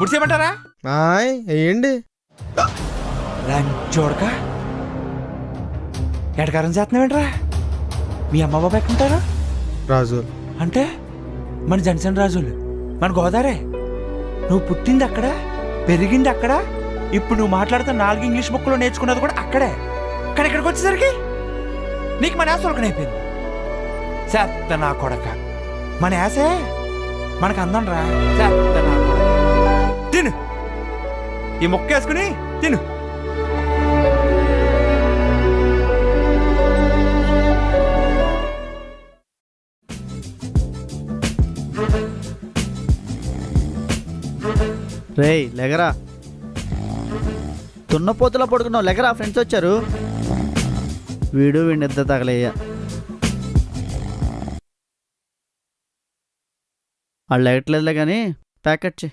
ముడిసేయమంటారా? వేయండి. చూడక ఎటకారం చేస్తున్నావేంట్రా? మీ అమ్మ బాబా ఎక్కుంటారా? రాజు అంటే మన జనసేన రాజులు, మన గోదావరి. నువ్వు పుట్టింది అక్కడ, పెరిగింది అక్కడ, ఇప్పుడు నువ్వు మాట్లాడుతున్న 4 ఇంగ్లీష్ బుక్లో నేర్చుకున్నది కూడా అక్కడే. కానీ ఇక్కడికి వచ్చేసరికి నీకు మన యాస ఉలకనైపోయింది. చెత్త నా కొడక, మన యాసే మనకు అందం రా. చెత్త నా కొడక, తిను ఈ ముక్క వేసుకుని తిను. రేయ్ లెగరా, తున్నపోతులా పడుకున్నావు, లెగరా, ఫ్రెండ్స్ వచ్చారు. వీడు నిద్ర తగలయ్య. వాళ్ళు లెగట్లేదులే కానీ ప్యాకెట్ చేయి.